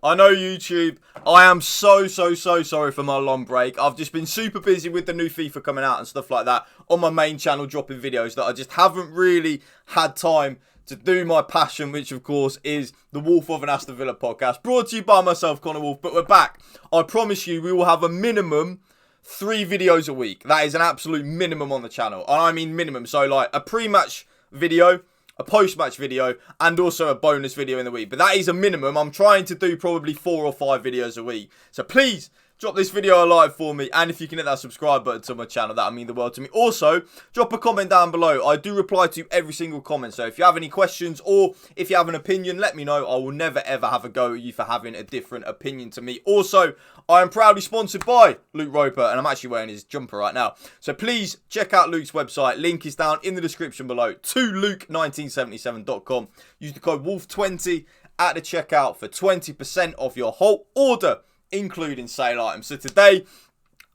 I know YouTube. I am so sorry for my long break. I've just been super busy with the new FIFA coming out and stuff like that on my main channel, dropping videos that I just haven't really had time to do my passion, which of course is the Wolf of an Aston Villa podcast, brought to you by myself, Connor Wolf. But we're back. I promise you, we will have a minimum 3 videos a week. That is an absolute minimum on the channel. And I mean minimum. So like a pre-match video, a post-match video, and also a bonus video in the week. But that is a minimum. I'm trying to do probably 4 or 5 videos a week. So please drop this video a like for me. And if you can hit that subscribe button to my channel, that would mean the world to me. Also, drop a comment down below. I do reply to every single comment. So if you have any questions or if you have an opinion, let me know. I will never ever have a go at you for having a different opinion to me. Also, I am proudly sponsored by Luke Roper, and I'm actually wearing his jumper right now. So please check out Luke's website. Link is down in the description below to luke1977.com. Use the code WOLF20 at the checkout for 20% off your whole order, including sale items. So today,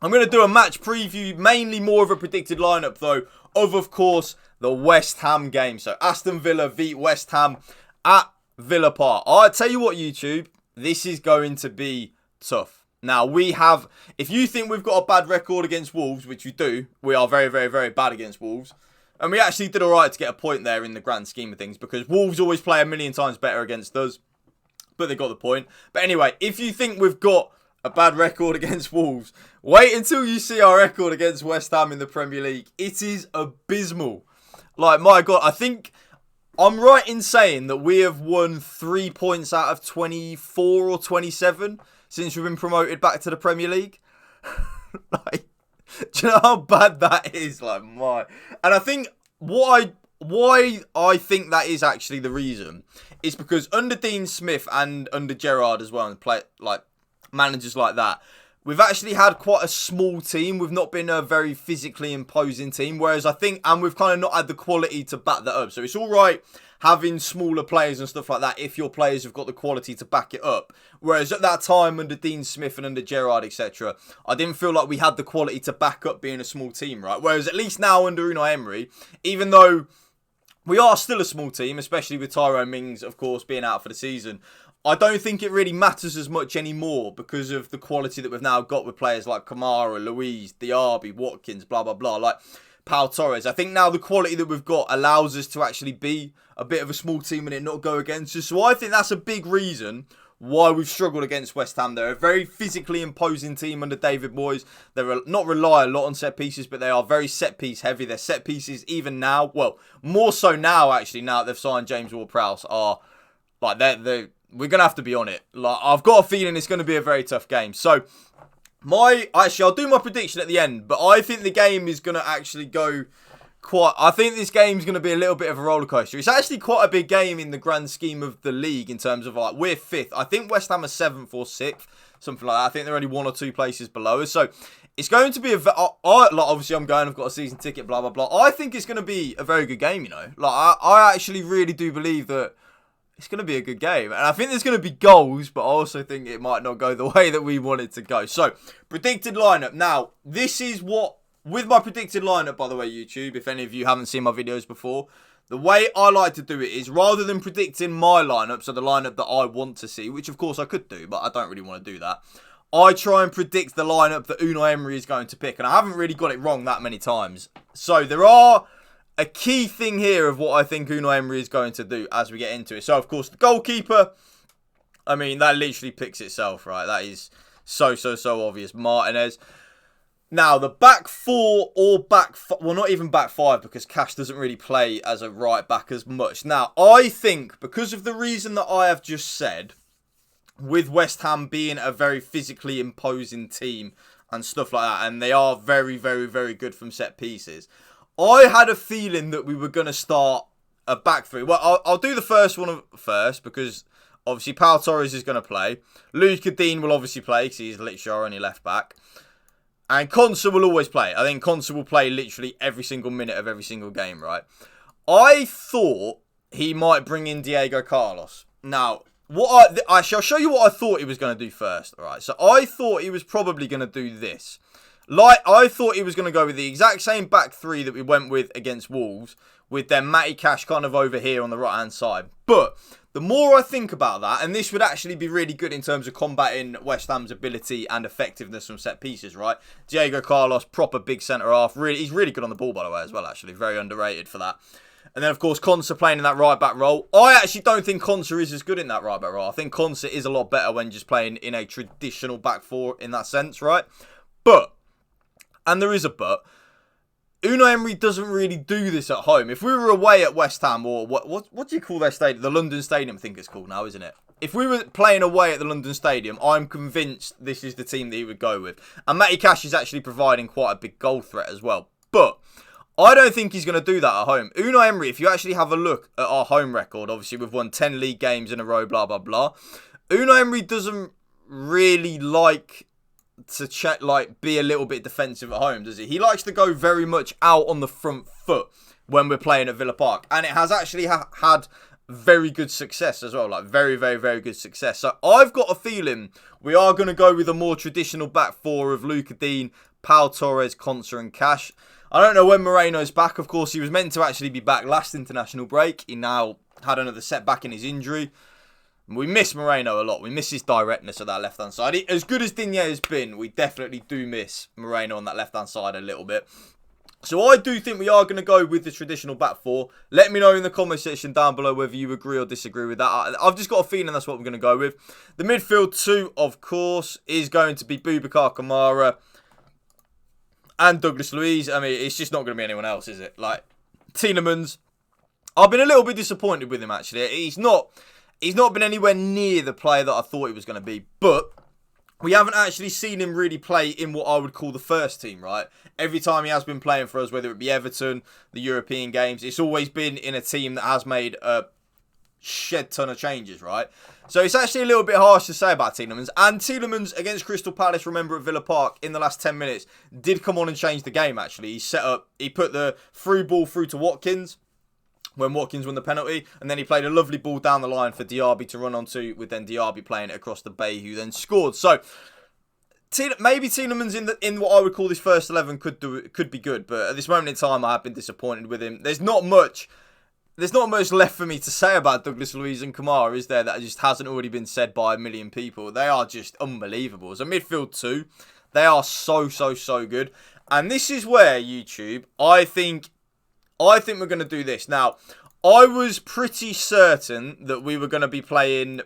I'm going to do a match preview, mainly more of a predicted lineup though, of course, the West Ham game. So Aston Villa v West Ham at Villa Park. I tell you what, YouTube, this is going to be tough. Now, if you think we've got a bad record against Wolves, which we do, we are very bad against Wolves. And we actually did alright to get a point there in the grand scheme of things, because Wolves always play a million times better against us. But they got the point. But anyway, if you think we've got a bad record against Wolves, wait until you see our record against West Ham in the Premier League. It is abysmal. Like, my God, I think I'm right in saying that we have won 3 points out of 24 or 27 since we've been promoted back to the Premier League. Like, do you know how bad that is? Like, and I think why I think that is actually the reason is because under Dean Smith and under Gerrard as well, and managers like that, we've actually had quite a small team. We've not been a very physically imposing team, whereas I think, and we've kind of not had the quality to back that up. So it's all right having smaller players and stuff like that if your players have got the quality to back it up. Whereas at that time under Dean Smith and under Gerrard, etc., I didn't feel like we had the quality to back up being a small team, right? Whereas at least now under Unai Emery, even though we are still a small team, especially with Tyrone Mings, of course, being out for the season, I don't think it really matters as much anymore because of the quality that we've now got with players like Kamara, Luiz, Diaby, Watkins, blah, blah, blah. Like Pau Torres. I think now the quality that we've got allows us to actually be a bit of a small team and it not go against us. So I think that's a big reason why we've struggled against West Ham. They're a very physically imposing team under David Moyes. They not rely a lot on set pieces, but they are very set piece heavy. Their set pieces even now, well, more so now actually, now that they've signed James Ward-Prowse, are like we're going to have to be on it. Like, I've got a feeling it's going to be a very tough game. So I'll do my prediction at the end, but I think the game is going to actually go I think this game's going to be a little bit of a roller coaster. It's actually quite a big game in the grand scheme of the league in terms of, like, we're 5th. I think West Ham are 7th or 6th, something like that. I think they're only 1 or 2 places below us. So it's going to be obviously I've got a season ticket, blah, blah, blah. I think it's going to be a very good game, you know. Like, I actually really do believe that it's going to be a good game. And I think there's going to be goals, but I also think it might not go the way that we want it to go. So, predicted lineup. Now, this is with my predicted lineup, by the way, YouTube, if any of you haven't seen my videos before, the way I like to do it is, rather than predicting my lineup, so the lineup that I want to see, which of course I could do, but I don't really want to do that, I try and predict the lineup that Unai Emery is going to pick. And I haven't really got it wrong that many times. So, there are a key thing here of what I think Unai Emery is going to do as we get into it. So, of course, the goalkeeper, I mean, that literally picks itself, right? That is so obvious. Martinez. Now, the back 4 or well, not even back 5, because Cash doesn't really play as a right back as much. Now, I think, because of the reason that I have just said, with West Ham being a very physically imposing team and stuff like that, and they are very good from set pieces, I had a feeling that we were going to start a back 3. Well, I'll do the first one first, because obviously Pau Torres is going to play. Lucas Dean will obviously play, because he's literally our only left back. And Konsa will always play. I think Konsa will play literally every single minute of every single game, right? I thought he might bring in Diego Carlos. Now, I shall show you what I thought he was going to do first, all right? So I thought he was probably going to do this. Like, I thought he was going to go with the exact same back three that we went with against Wolves, with then Matty Cash kind of over here on the right-hand side. But the more I think about that, and this would actually be really good in terms of combating West Ham's ability and effectiveness from set pieces, right? Diego Carlos, proper big centre-half. He's really good on the ball, by the way, as well, actually. Very underrated for that. And then, of course, Konsa playing in that right-back role. I actually don't think Konsa is as good in that right-back role. I think Konsa is a lot better when just playing in a traditional back four in that sense, right? But, and there is a but, Unai Emery doesn't really do this at home. If we were away at West Ham, or what do you call their stadium? The London Stadium, I think it's called now, isn't it? If we were playing away at the London Stadium, I'm convinced this is the team that he would go with. And Matty Cash is actually providing quite a big goal threat as well. But I don't think he's going to do that at home. Unai Emery, if you actually have a look at our home record, obviously we've won 10 league games in a row, blah, blah, blah. Unai Emery doesn't really like to be a little bit defensive at home, does he? He likes to go very much out on the front foot when we're playing at Villa Park. And it has actually had very good success as well. Like, very, very, very good success. So I've got a feeling we are going to go with a more traditional back four of Luca Dean, Pau Torres, Konsa and Cash. I don't know when Moreno's back. Of course, he was meant to actually be back last international break. He now had another setback in his injury. We miss Moreno a lot. We miss his directness at that left-hand side. As good as Digne has been, we definitely do miss Moreno on that left-hand side a little bit. So I do think we are going to go with the traditional back four. Let me know in the comment section down below whether you agree or disagree with that. I've just got a feeling that's what we're going to go with. The midfield two, of course, is going to be Boubacar Kamara and Douglas Luiz. I mean, it's just not going to be anyone else, is it? Like, Tielemans, I've been a little bit disappointed with him, actually. He's not been anywhere near the player that I thought he was going to be. But we haven't actually seen him really play in what I would call the first team, right? Every time he has been playing for us, whether it be Everton, the European games, it's always been in a team that has made a shed ton of changes, right? So it's actually a little bit harsh to say about Tielemans. And Tielemans against Crystal Palace, remember, at Villa Park in the last 10 minutes, did come on and change the game, actually. He put the through ball through to Watkins when Watkins won the penalty, and then he played a lovely ball down the line for Diaby to run onto, with then Diaby playing it across the bay, who then scored. So maybe Tielemans in what I would call this first 11 could be good, but at this moment in time, I have been disappointed with him. There's not much left for me to say about Douglas Luiz and Kamara, is there, that just hasn't already been said by a million people. They are just unbelievable. As a midfield two, they are so good. And this is where, YouTube, I think we're going to do this. Now, I was pretty certain that we were going to be playing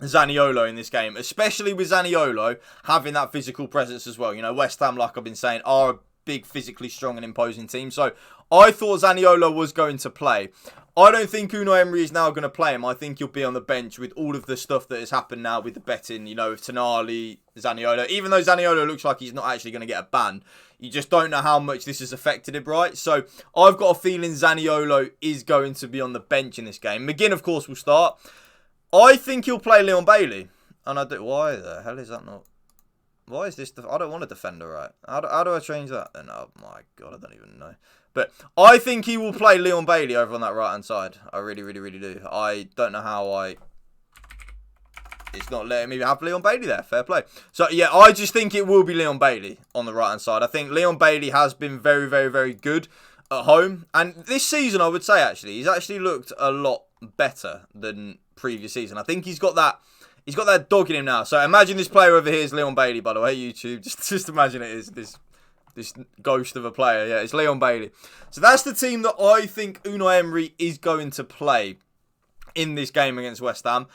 Zaniolo in this game, especially with Zaniolo having that physical presence as well. You know, West Ham, like I've been saying, are a big, physically strong and imposing team. So I thought Zaniolo was going to play. I don't think Unai Emery is now going to play him. I think he'll be on the bench with all of the stuff that has happened now with the betting, you know, with Tonali, Zaniolo. Even though Zaniolo looks like he's not actually going to get a ban, you just don't know how much this has affected him, right? So I've got a feeling Zaniolo is going to be on the bench in this game. McGinn, of course, will start. I think he'll play Leon Bailey. And I do. Why the hell is that not? Why is this? I don't want a defender, right? How do I change that then? Oh my God, I don't even know. But I think he will play Leon Bailey over on that right-hand side. I really, really, really do. I don't know how it's not letting me have Leon Bailey there. Fair play. So, yeah, I just think it will be Leon Bailey on the right-hand side. I think Leon Bailey has been very, very, very good at home. And this season, I would say, actually, he's actually looked a lot better than previous season. I think he's got that dog in him now. So imagine this player over here is Leon Bailey, by the way, YouTube. Just imagine it is this ghost of a player. Yeah, it's Leon Bailey. So that's the team that I think Unai Emery is going to play in this game against West Ham.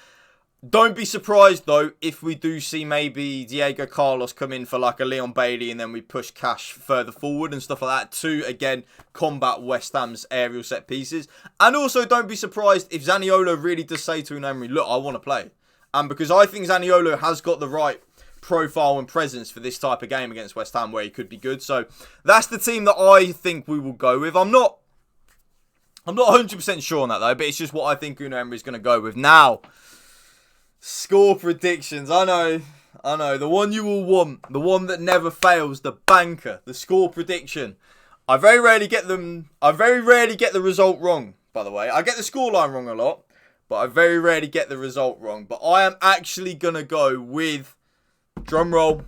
Don't be surprised, though, if we do see maybe Diego Carlos come in for like a Leon Bailey and then we push Cash further forward and stuff like that to, again, combat West Ham's aerial set pieces. And also, don't be surprised if Zaniolo really does say to Unai Emery, look, I want to play. And because I think Zaniolo has got the right profile and presence for this type of game against West Ham where he could be good. So that's the team that I think we will go with. I'm not 100% sure on that, though, but it's just what I think Unai Emery is going to go with. Now, score predictions. I know. The one you will want. The one that never fails. The banker. The score prediction. I very rarely get the result wrong, by the way. I get the scoreline wrong a lot, but I very rarely get the result wrong. But I am actually going to go with, drum roll,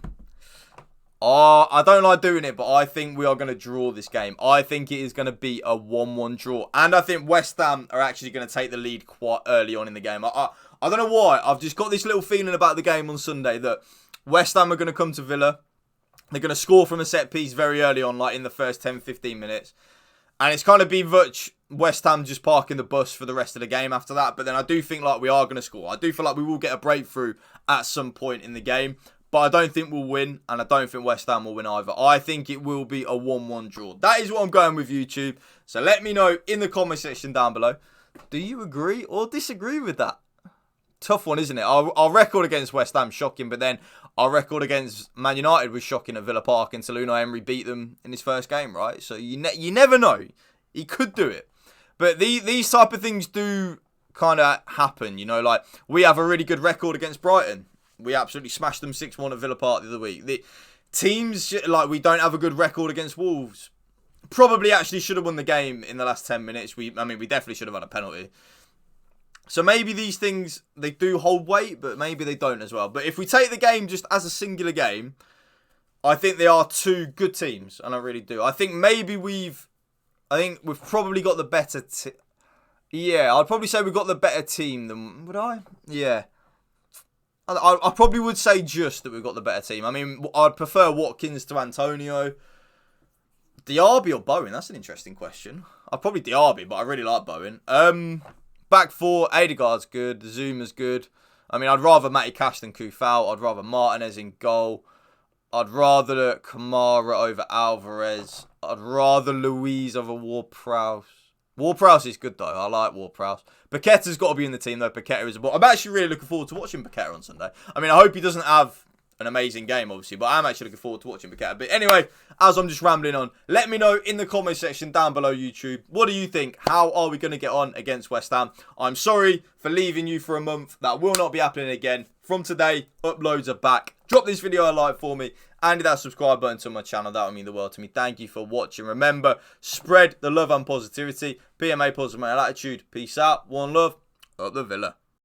Oh, I don't like doing it, but I think we are going to draw this game. I think it is going to be a 1-1 draw. And I think West Ham are actually going to take the lead quite early on in the game. I don't know why. I've just got this little feeling about the game on Sunday that West Ham are going to come to Villa. They're going to score from a set piece very early on, like in the first 10-15 minutes. And it's kind of been much West Ham just parking the bus for the rest of the game after that. But then I do think like we are going to score. I do feel like we will get a breakthrough at some point in the game. But I don't think we'll win, and I don't think West Ham will win either. I think it will be a 1-1 draw. That is what I'm going with, YouTube. So let me know in the comment section down below. Do you agree or disagree with that? Tough one, isn't it? Our record against West Ham, shocking. But then our record against Man United was shocking at Villa Park until Unai Emery beat them in his first game, right? So you never know. He could do it. But these type of things do kind of happen, you know. Like, we have a really good record against Brighton. We absolutely smashed them 6-1 at Villa Park the other week. The teams, like, we don't have a good record against Wolves. Probably actually should have won the game in the last 10 minutes. We definitely should have had a penalty. So maybe these things, they do hold weight, but maybe they don't as well. But if we take the game just as a singular game, I think they are two good teams, and I really do. I think we've probably got the better yeah, I'd probably say we've got the better team than, would I? Yeah. I probably would say just that we've got the better team. I mean, I'd prefer Watkins to Antonio. Diaby or Bowen? That's an interesting question. I'd probably Diaby, but I really like Bowen. Back four, Odegaard's good. Zuma's good. I mean, I'd rather Matty Cash than Kufal. I'd rather Martinez in goal. I'd rather Kamara over Alvarez. I'd rather Luiz over Ward-Prowse. Ward-Prowse is good, though. I like Ward-Prowse. Paqueta's got to be in the team, though. Paqueta is a ball. I'm actually really looking forward to watching Paqueta on Sunday. I mean, I hope he doesn't have an amazing game, obviously, but I'm actually looking forward to watching Paqueta. But anyway, as I'm just rambling on, let me know in the comment section down below, YouTube. What do you think? How are we going to get on against West Ham? I'm sorry for leaving you for a month. That will not be happening again. From today, uploads are back. Drop this video a like for me and hit that subscribe button to my channel. That would mean the world to me. Thank you for watching. Remember, spread the love and positivity. PMA positive attitude. Peace out. One love. Up the Villa.